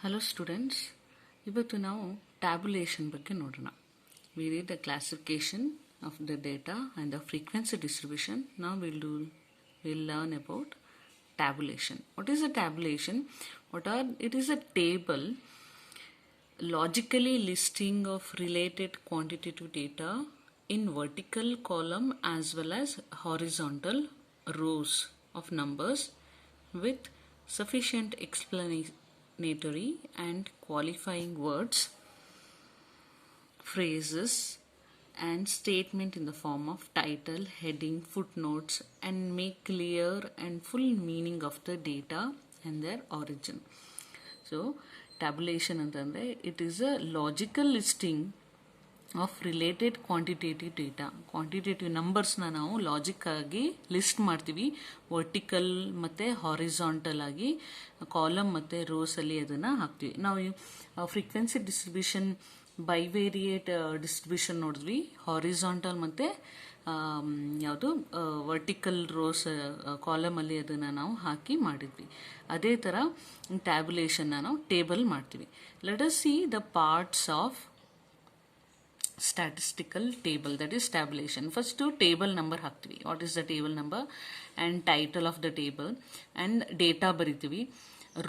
Hello students, ಇವತ್ತು ನಾವು tabulation ಬಗ್ಗೆ ನೋಡೋಣ. We read the classification of the data and the frequency distribution. Now we'll learn about tabulation. What is a tabulation? It is a table logically listing of related quantitative data in vertical column as well as horizontal rows of numbers with sufficient explanatory and qualifying words, phrases and statement in the form of title, heading, footnotes, and make clear and full meaning of the data and their origin. So tabulation ಅಂತಂದರೆ it is a logical listing of related quantitative data. Quantitative ನಂಬರ್ಸ್ನ ನಾವು logic ಆಗಿ list ಮಾಡ್ತೀವಿ, vertical ಮತ್ತು horizontal ಆಗಿ column ಮತ್ತು ರೋಸಲ್ಲಿ ಅದನ್ನು ಹಾಕ್ತೀವಿ. ನಾವು ಫ್ರೀಕ್ವೆನ್ಸಿ ಡಿಸ್ಟ್ರಿಬ್ಯೂಷನ್ ಬೈವೇರಿಯೇಟ್ ಡಿಸ್ಟ್ರಿಬ್ಯೂಷನ್ ನೋಡಿದ್ವಿ, ಹಾರಿಸಾಂಟಲ್ ಮತ್ತು ಯಾವುದು ವರ್ಟಿಕಲ್ ರೋಸ್ ಕಾಲಮಲ್ಲಿ ಅದನ್ನು ನಾವು ಹಾಕಿ ಮಾಡಿದ್ವಿ. ಅದೇ ಥರ ಟ್ಯಾಬ್ಯುಲೇಷನ್ನ ನಾವು ಟೇಬಲ್ ಮಾಡ್ತೀವಿ. Let us C the parts of statistical table, that is tabulation. First to table number ಹಾಕ್ತೀವಿ. What is the table number and title of the table and data ಬರಿತೀವಿ.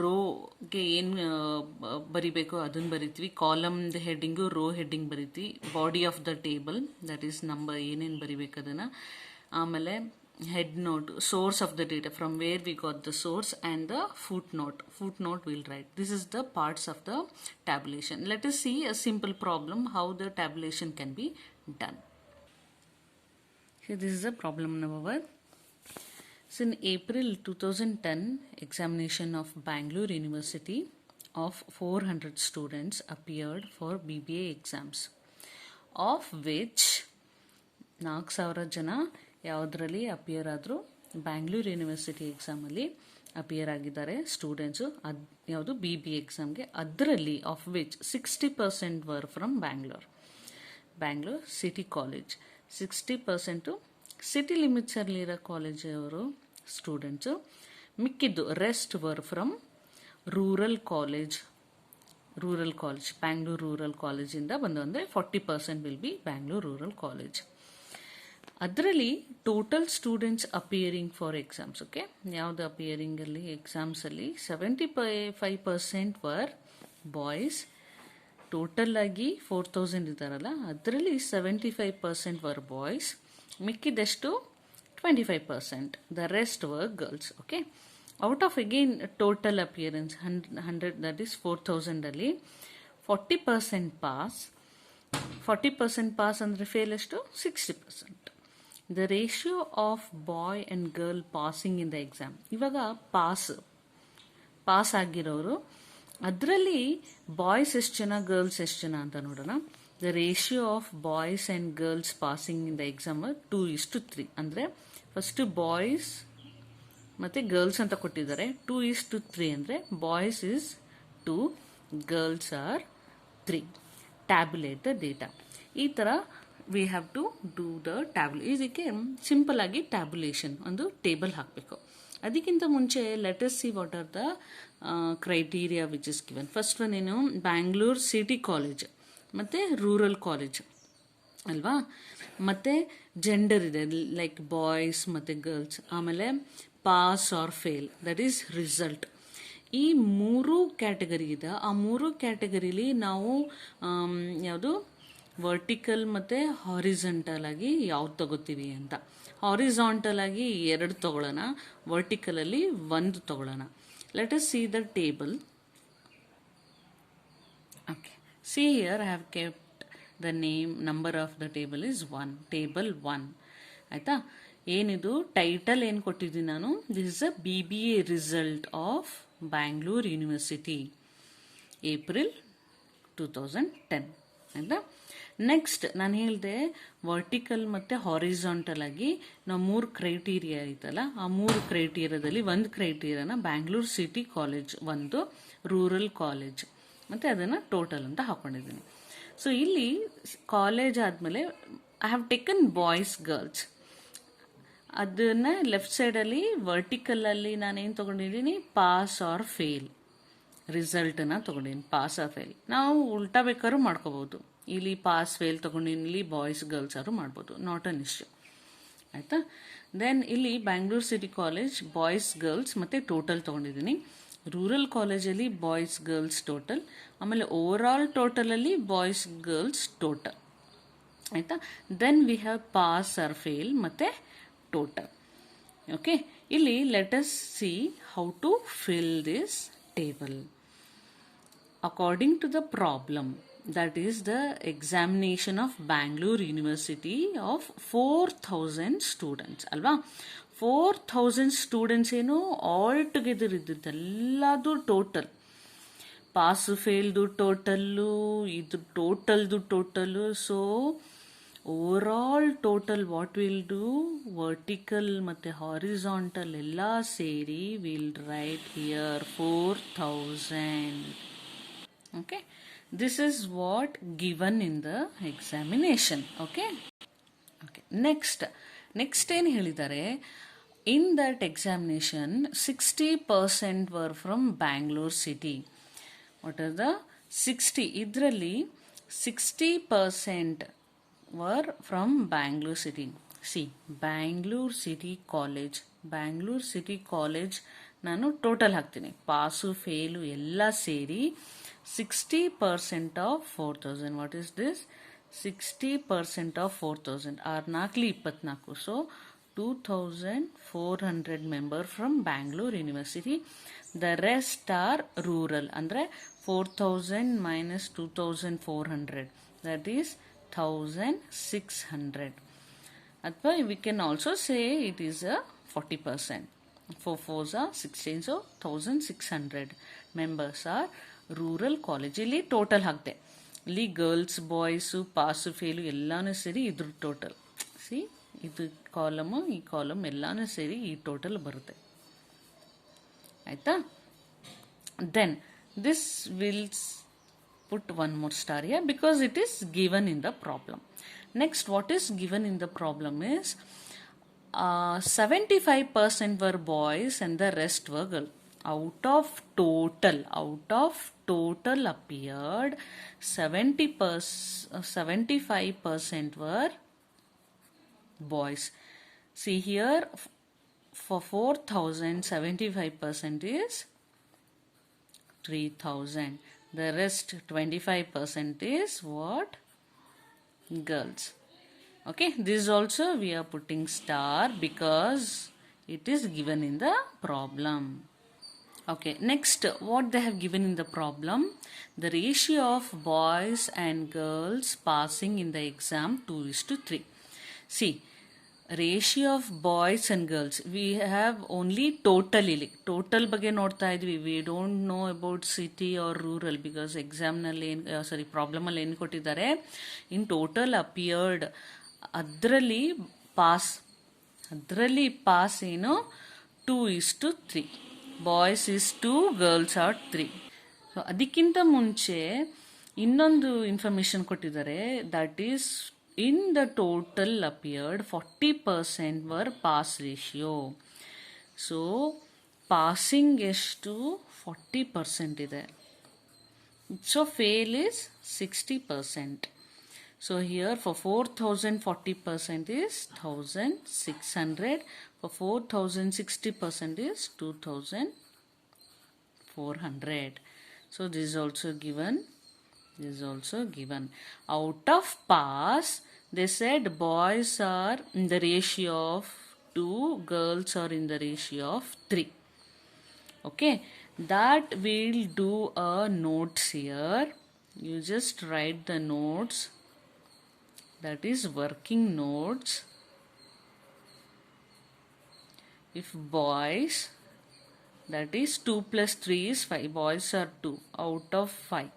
ರೋಗೆ ಏನು ಬರಿಬೇಕೋ ಅದನ್ನು ಬರಿತೀವಿ. ಕಾಲಮ್ದು ಹೆಡ್ಡಿಂಗು ರೋ ಹೆಡ್ಡಿಂಗ್ ಬರಿತೀವಿ. Body of the table, that is number ಏನೇನು ಬರಿಬೇಕು ಅದನ್ನು. ಆಮೇಲೆ head note, source of the data, from where we got the source, and the footnote we'll write. This is the parts of the tabulation. Let us see a simple problem how the tabulation can be done. So this is a problem number 1. So in April 2010 examination of Bangalore University of 400 students appeared for BBA exams, of which 4,000 ಜನ ಯಾವುದರಲ್ಲಿ appear ಆದರೂ Bangalore university ಎಕ್ಸಾಮಲ್ಲಿ appear ಆಗಿದ್ದಾರೆ students. ಯಾವುದು BBA ಎಕ್ಸಾಮ್ಗೆ. ಅದರಲ್ಲಿ of which 60% were from Bangalore city college. 60% city ಲಿಮಿಟ್ಸಲ್ಲಿರೋ ಕಾಲೇಜವರು ಸ್ಟೂಡೆಂಟ್ಸು. ಮಿಕ್ಕಿದ್ದು rest were from rural college, Bangalore rural ಕಾಲೇಜಿಂದ ಬಂದು. ಅಂದರೆ 40% will be Bangalore rural college. ಅದರಲ್ಲಿ total students appearing for exams. Okay, ಯಾವುದು ಅಪಿಯರಿಂಗಲ್ಲಿ ಎಕ್ಸಾಮ್ಸಲ್ಲಿ 75% ವರ್ ಬಾಯ್ಸ್. ಟೋಟಲ್ ಆಗಿ 4,000 ಇದ್ದಾರಲ್ಲ, ಅದರಲ್ಲಿ 75% ವರ್ ಬಾಯ್ಸ್, ಮಿಕ್ಕಿದಷ್ಟು 25%. The rest var girls. Okay, out of again total appearance 100, that is 4,000ಅಲ್ಲಿ 40% ಪಾಸ್. 40% ಪಾಸ್ ಅಂದರೆ ಫೇಲ್ ಎಷ್ಟು? 60%. The ratio of boy and girl passing in the exam. ಇವಾಗ ಪಾಸ್ ಆಗಿರೋರು ಅದರಲ್ಲಿ ಬಾಯ್ಸ್ ಎಷ್ಟು ಜನ, ಗರ್ಲ್ಸ್ ಎಷ್ಟು ಜನ ಅಂತ ನೋಡೋಣ. The ratio of boys and girls passing in the exam 2:3. ಅಂದರೆ ಫಸ್ಟು ಬಾಯ್ಸ್ ಮತ್ತು ಗರ್ಲ್ಸ್ ಅಂತ ಕೊಟ್ಟಿದ್ದಾರೆ. 2:3 ಅಂದರೆ boys is 2, girls are 3. Tabulate the data. ಈ ಥರ we have to do the ಇದಕ್ಕೆ ಸಿಂಪಲ್ ಆಗಿ ಟ್ಯಾಬ್ಯುಲೇಷನ್ ಒಂದು ಟೇಬಲ್ ಹಾಕಬೇಕು. ಅದಕ್ಕಿಂತ ಮುಂಚೆ let us see what are the criteria which is given. First one ಏನು, ಬ್ಯಾಂಗ್ಳೂರ್ ಸಿಟಿ ಕಾಲೇಜ್ ಮತ್ತು ರೂರಲ್ ಕಾಲೇಜ್ ಅಲ್ವಾ. ಮತ್ತು ಜೆಂಡರ್ ಇದೆ, ಲೈಕ್ ಬಾಯ್ಸ್ ಮತ್ತು ಗರ್ಲ್ಸ್. ಆಮೇಲೆ pass or fail, that is result. ಈ 3 ಕ್ಯಾಟಗರಿ ಇದೆ. ಆ 3 ಕ್ಯಾಟಗರಿಲಿ ನಾವು ಯಾವುದು ವರ್ಟಿಕಲ್ ಮತ್ತು ಹಾರಿಜಾಂಟಲ್ ಆಗಿ ಯಾವ್ದು ತಗೋತೀವಿ ಅಂತ. ಹಾರಿಜಾಂಟಲ್ ಆಗಿ 2 ತಗೊಳ್ಳೋಣ, ವರ್ಟಿಕಲಲ್ಲಿ 1 ತಗೊಳ್ಳೋಣ. Let us C the table. Okay, see here I have kept the number of the table is 1, table 1. ಆಯಿತಾ. ಏನಿದು ಟೈಟಲ್ ಏನು ಕೊಟ್ಟಿದ್ದೀನಿ ನಾನು, this is a BBA result of Bangalore university April 2010 ಆಯಿತಾ. ನೆಕ್ಸ್ಟ್ ನಾನು ಹೇಳಿದೆ ವರ್ಟಿಕಲ್ ಮತ್ತು ಹಾರಿಜಾಂಟಲ್ ಆಗಿ ನಾವು 3 ಕ್ರೈಟೀರಿಯಾ ಐತಲ್ಲ, ಆ 3 ಕ್ರೈಟೀರಿಯಾದಲ್ಲಿ 1 ಕ್ರೈಟೀರಿಯಾನ Bangalore city college, 1 rural college, ಮತ್ತು ಅದನ್ನು ಟೋಟಲ್ ಅಂತ ಹಾಕೊಂಡಿದ್ದೀನಿ. ಸೊ ಇಲ್ಲಿ ಕಾಲೇಜ್ ಆದಮೇಲೆ I have taken boys girls. ಅದನ್ನ ಲೆಫ್ಟ್ ಸೈಡಲ್ಲಿ ವರ್ಟಿಕಲಲ್ಲಿ ನಾನೇನು ತೊಗೊಂಡಿದ್ದೀನಿ, ಪಾಸ್ ಆರ್ ಫೇಲ್. ರಿಸಲ್ಟನ್ನ ತೊಗೊಂಡಿನಿ, ಪಾಸ್ ಆರ್ ಫೇಲ್. ನಾವು ಉಲ್ಟಾ ಬೇಕಾದ್ರೂ ಮಾಡ್ಕೋಬೋದು. ಇಲ್ಲಿ ಪಾಸ್ ಫೇಲ್ ತೊಗೊಂಡಿನಿ, ಇಲ್ಲಿ ಬಾಯ್ಸ್ ಗರ್ಲ್ಸ್ ಆದ್ರು ಮಾಡ್ಬೋದು, ನಾಟ್ ಅನ್ ಇಶ್ಯೂ. ಆಯಿತಾ. ದೆನ್ ಇಲ್ಲಿ Bangalore city college boys girls ಮತ್ತು ಟೋಟಲ್ ತೊಗೊಂಡಿದ್ದೀನಿ. ರೂರಲ್ ಕಾಲೇಜಲ್ಲಿ ಬಾಯ್ಸ್ ಗರ್ಲ್ಸ್ ಟೋಟಲ್, ಆಮೇಲೆ ಓವರ್ ಆಲ್ ಟೋಟಲಲ್ಲಿ ಬಾಯ್ಸ್ ಗರ್ಲ್ಸ್ ಟೋಟಲ್. ಆಯಿತಾ. Then we have pass or fail ಮತ್ತು ಟೋಟಲ್. ಓಕೆ, ಇಲ್ಲಿ let us see how to fill this table according to the problem, that is the examination of Bangalore University of 4,000 students ಅಲ್ವಾ. 4,000 students ಏನು all together ಇದ್ದದ್ದೆಲ್ಲದು total, pass ಫೇಲ್ದು total, ಇದು ಟೋಟಲ್ದು total. So overall total what will do, vertical ಮತ್ತು horizontal ಎಲ್ಲ ಸೇರಿ will write here 4,000. Okay, this is what given in the examination. Okay okay next ಏನು ಹೇಳಿದ್ದಾರೆ, in that examination 60% were from Bangalore city. What are the 60? ಇದರಲ್ಲಿ 60% were from Bangalore City. See, Bangalore City College ನಾನು total ಹಾಕ್ತೀನಿ, pass fail ಎಲ್ಲ ಸೇರಿ 60% of 4,000. What is this? 60% of 4,000 are 4 so 2,400 member from Bangalore University. The rest are rural, ಅಂದರೆ 4,000 minus 2,400, that is 1,600. ಅಥವಾ we can also say it is a 40%. 4 4s are 16, so 1,600 members are rural college. ಇಲ್ಲಿ total ಹಾಕಿದೆ, ಇಲ್ಲಿ girls boys pass fail ಎಲ್ಲಾನು ಸೇರಿ ಇದ್ರ total. See, ಇದು column ಈ ಕಾಲಮ್ ಎಲ್ಲಾನು ಸೇರಿ ಈ ಟೋಟಲ್ ಬರುತ್ತೆ. ಆಯ್ತಾ. Then this will put one more star here because it is given in the problem. Next, what is given in the problem is 75% were boys and the rest were girls. Out of total appeared 75% were boys. See here, for 4,000 75% is 3,000. The rest 25% is what? Girls. Okay, this also we are putting star because it is given in the problem. Okay, next, what they have given in the problem, the ratio of boys and girls passing in the exam 2:3. See, ratio of boys and girls we have only total. ಇಲ್ಲಿ total ಬಗ್ಗೆ ನೋಡ್ತಾ ಇದ್ವಿ. We don't know about city or rural because ಎಕ್ಸಾಮ್ನಲ್ಲಿ ಪ್ರಾಬ್ಲಮಲ್ಲಿ ಏನು ಕೊಟ್ಟಿದ್ದಾರೆ, in total appeared ಅದರಲ್ಲಿ pass ಏನು 2:3, boys is 2, girls are 3. So ಅದಕ್ಕಿಂತ ಮುಂಚೆ ಇನ್ನೊಂದು ಇನ್ಫಾರ್ಮೇಶನ್ ಕೊಟ್ಟಿದ್ದಾರೆ, that is in the total appeared 40% were pass ratio. So passing ಎಷ್ಟು 40% ಇದೆ. So fail is 60%. So here for 4,000 40% is 1,600. For 4,000 60% is 2,400. So this is also given. Out of pass, they said boys are in the ratio of 2, girls are in the ratio of 3. Okay, that we'll do a notes here. You just write the notes, that is working notes. If boys, that is 2 plus 3 is 5, boys are 2 out of 5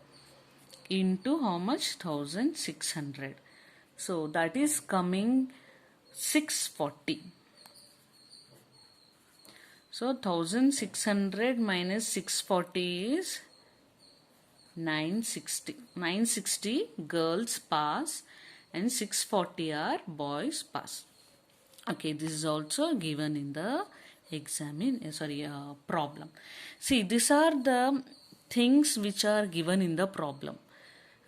into how much? 1,600. So that is coming 640. So 1,600 minus 640 is 960. 960 girls pass and 640 are boys pass. Okay, this is also given in the problem. See, these are the things which are given in the problem.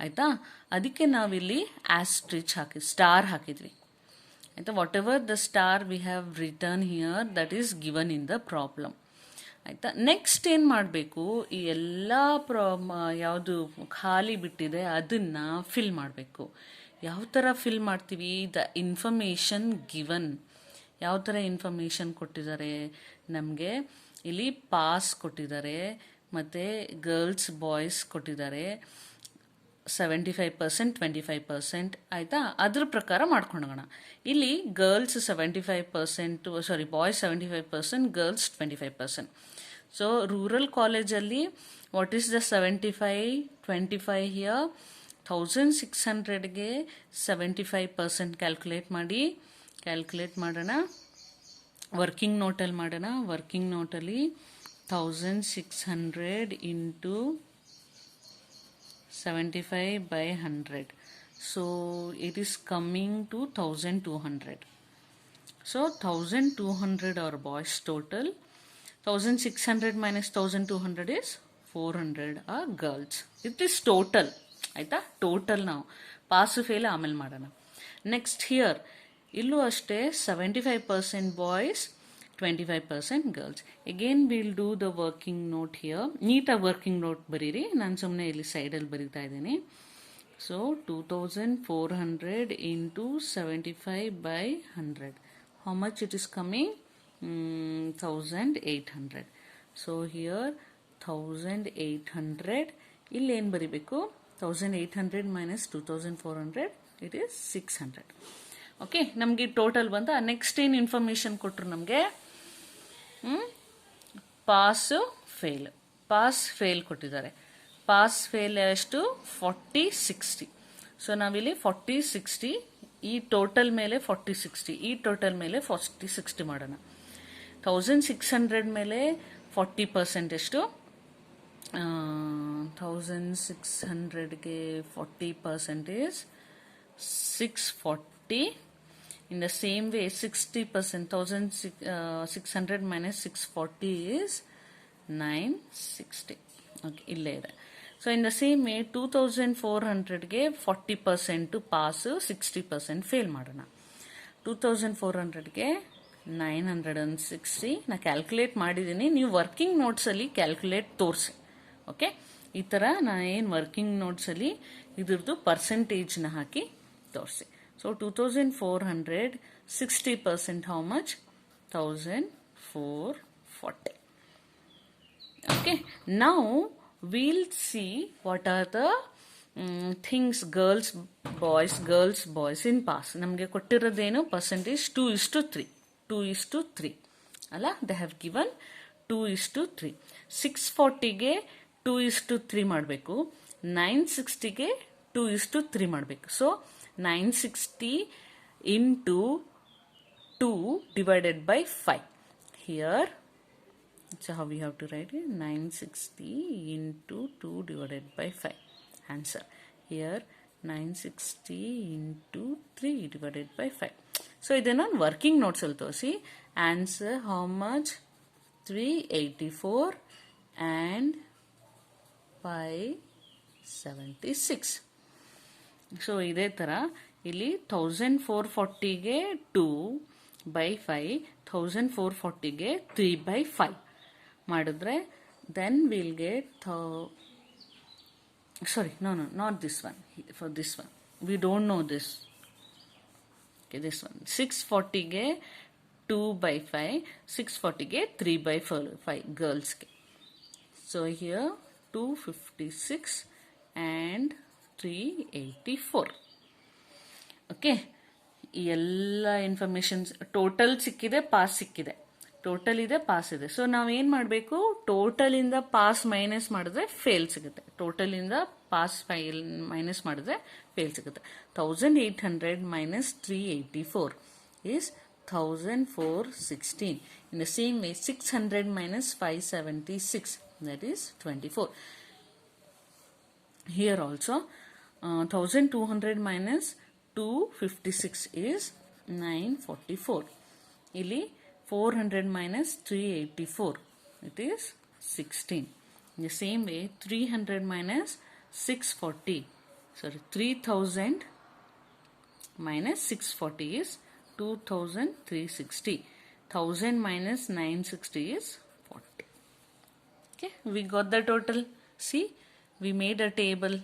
ಆಯಿತಾ, ಅದಕ್ಕೆ ನಾವಿಲ್ಲಿ star ಹಾಕಿದ್ವಿ. ಆಯಿತಾ, what ever the star we have return here that is given in the problem. ಆಯಿತಾ, next ಏನು ಮಾಡಬೇಕು, ಈ ಎಲ್ಲ ಯಾವುದು ಖಾಲಿ ಬಿಟ್ಟಿದೆ ಅದನ್ನು ಫಿಲ್ ಮಾಡಬೇಕು. ಯಾವ ಥರ ಫಿಲ್ ಮಾಡ್ತೀವಿ? The information given. ಯಾವ ಥರ ಇನ್ಫಾರ್ಮೇಷನ್ ಕೊಟ್ಟಿದ್ದಾರೆ ನಮಗೆ? ಇಲ್ಲಿ ಪಾಸ್ ಕೊಟ್ಟಿದ್ದಾರೆ, ಮತ್ತು ಗರ್ಲ್ಸ್ ಬಾಯ್ಸ್ ಕೊಟ್ಟಿದ್ದಾರೆ. 75%, 25%. ಆಯಿತಾ, ಅದ್ರ ಪ್ರಕಾರ ಮಾಡ್ಕೊಂಡೋಗೋಣ. ಇಲ್ಲಿ girls 75%, boys 75%, girls 25%. So rural ಕಾಲೇಜಲ್ಲಿ ವಾಟ್ ಈಸ್ ದ 75, 25 ಹಿಯರ್? 1600ಗೆ 75% ಕ್ಯಾಲ್ಕುಲೇಟ್ ಮಾಡೋಣ. ವರ್ಕಿಂಗ್ ನೋಟಲ್ಲಿ ಮಾಡೋಣ. ವರ್ಕಿಂಗ್ ನೋಟಲ್ಲಿ 1600 into 75 by 100. So it is coming to 1200. So 1200 are boys total. 1600 minus 1200 is 400 are girls. It is total. ಆಯಿತಾ, ಟೋಟಲ್ ನಾವು pass fail ಆಮೇಲೆ ಮಾಡೋಣ. ನೆಕ್ಸ್ಟ್ ಹಿಯರ್ ಇಲ್ಲೂ ಅಷ್ಟೇ 75% boys, 25% girls. Again will do the working note here. ನೀಟಾಗಿ working note ಬರೀರಿ, ನಾನು ಸುಮ್ಮನೆ ಇಲ್ಲಿ ಸೈಡಲ್ಲಿ ಬರೀತಾ ಇದ್ದೀನಿ. So 2400 into 75 by 100. How much it is coming? 1800. So here 1800. ಇಲ್ಲಿ ಏನು ಬರೀಬೇಕು? 1800 minus 2400, it is 600. ಓಕೆ, ನಮಗೆ ಟೋಟಲ್ ಬಂದ. ನೆಕ್ಸ್ಟ್ ಏನು ಇನ್ಫಾರ್ಮೇಷನ್ ಕೊಟ್ಟರು ನಮಗೆ? ಪಾಸ್ ಫೇಲ್ ಕೊಟ್ಟಿದ್ದಾರೆ. ಪಾಸ್ ಫೇಲ್ ಎಷ್ಟು? 40, 60. ಸೊ ನಾವಿಲ್ಲಿ 40, 60, ಈ ಟೋಟಲ್ ಮೇಲೆ 40, 60, ಈ ಟೋಟಲ್ ಮೇಲೆ 40, 60 ಮಾಡೋಣ. 1600 ಮೇಲೆ 40% ಎಷ್ಟು? 1600ಗೆ 40% is 640. In the same way 60%, 1600 minus 640 is 960. Okay, ಇಲ್ಲೇ ಇದೆ. So in the same way 2400ಗೆ 40% ಪಾಸ್, 60% ಫೇಲ್ ಮಾಡೋಣ. 2400ಗೆ 960. ನಾ ಕ್ಯಾಲ್ಕುಲೇಟ್ ಮಾಡಿದ್ದೀನಿ, ನೀವು ವರ್ಕಿಂಗ್ ನೋಟ್ಸಲ್ಲಿ ಕ್ಯಾಲ್ಕುಲೇಟ್ ತೋರಿಸಿ. ಓಕೆ, ಈ ಥರ ನಾನು ಏನು ವರ್ಕಿಂಗ್ ನೋಟ್ಸಲ್ಲಿ ಇದ್ರದ್ದು ಪರ್ಸೆಂಟೇಜ್ನ ಹಾಕಿ ತೋರಿಸಿ. So 2400, 60% how much? 1440. Okay, now we'll see what are the things girls boys in pass. ನಮಗೆ ಕೊಟ್ಟಿರೋದೇನು? ಪರ್ಸೆಂಟೇಜ್ 2:3. 2:3 ಅಲ್ಲ, ದೇ ಹ್ಯಾವ್ ಗಿವನ್ 2:3. 640ಗೆ 2:3 ಮಾಡಬೇಕು. 960ಗೆ 2:3 ಮಾಡಬೇಕು. So 960 into 2 divided by 5. Here, so how we have to write it? 960 into 2 divided by 5. Answer. Here 960 into 3 divided by 5. So ಇದನ್ನ working notes ಅಲ್ಲಿ ತೋರಿಸಿ. Answer how much? 384 and 576. So ಇದೇ ಥರ ಇಲ್ಲಿ 1440ಗೆ 2/5, 1440ಗೆ 3/5 ಮಾಡಿದ್ರೆ then we'll get not this one. For this one we don't know this. Okay, this one 640ಗೆ 2/5, 640ಗೆ 3/5 girlsಗೆ. So here 256 and 384. Okay, ಈ ಎಲ್ಲ informations total ಸಿಕ್ಕಿದೆ, ಪಾಸ್ ಸಿಕ್ಕಿದೆ. ಟೋಟಲ್ ಇದೆ, ಪಾಸ್ ಇದೆ. ಸೊ ನಾವೇನು ಮಾಡಬೇಕು? ಟೋಟಲಿಂದ ಪಾಸ್ ಮೈನಸ್ ಮಾಡಿದ್ರೆ ಫೇಲ್ ಸಿಗುತ್ತೆ. ಟೋಟಲಿಂದ ಪಾಸ್ ಮೈನಸ್ ಮಾಡಿದ್ರೆ ಫೇಲ್ ಸಿಗುತ್ತೆ. 1800 minus 384 is 1416. In the same way 600 minus 576, that is 24. Here also 1200 minus 256 is 944. ಇಲ್ಲಿ 400 minus 384, it is 16. In the same way, 300 minus 640, sorry, 3000 minus 640 is 2360. 1000 minus 960 is 40. Okay, we got the total. See, we made a table.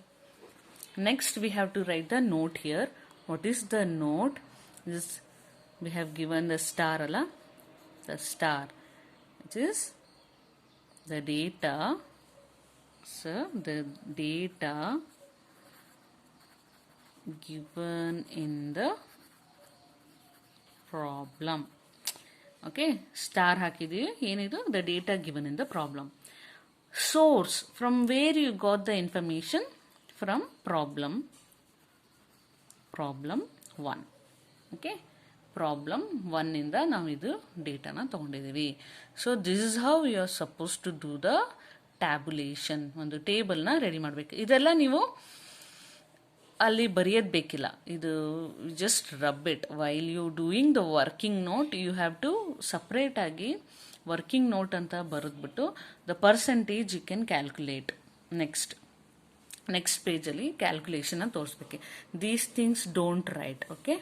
Next we have to write the note here. What is the note? This we have given the star, ala? The star, which is the data. So the data given in the problem. Okay, star ಹಾಕಿದೀವಿ. ಏನಿದು? The data given in the problem. Source, from where you got the information? From problem 1. Okay, problem 1 ಇಂದ ನಾವು ಇದು ಡೇಟಾನ ತಗೊಂಡಿದ್ದೀವಿ. So this is how you are supposed to do the tabulation. ಒಂದು ಟೇಬಲ್ನ ready ಮಾಡಬೇಕು. ಇದೆಲ್ಲ ನೀವು ಅಲ್ಲಿ ಬರೆಯೋದು ಬೇಕಿಲ್ಲ. ಇದು just rub it while you doing the working note. You have to separate ಆಗಿ ವರ್ಕಿಂಗ್ ನೋಟ್ ಅಂತ ಬರೆದ್ಬಿಟ್ಟು the percentage you can calculate. Next ಪೇಜಲ್ಲಿ ಕ್ಯಾಲ್ಕುಲೇಷನ್ನ ತೋರಿಸ್ಬೇಕು. These things don't write. Okay,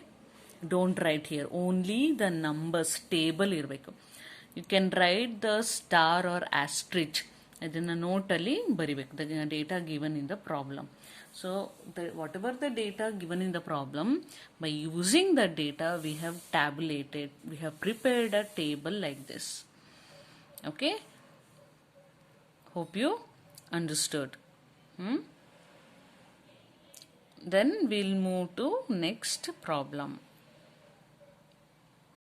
don't write here. Only the numbers table ಇರಬೇಕು. You can write the star or asterisk. ಇದನ್ನು ನೋಟಲ್ಲಿ ಬರಿಬೇಕು. The data given in the problem. So whatever the data given in the problem, by using that data we have tabulated, we have prepared a table like this. Okay, hope you understood. Then we'll move to next problem.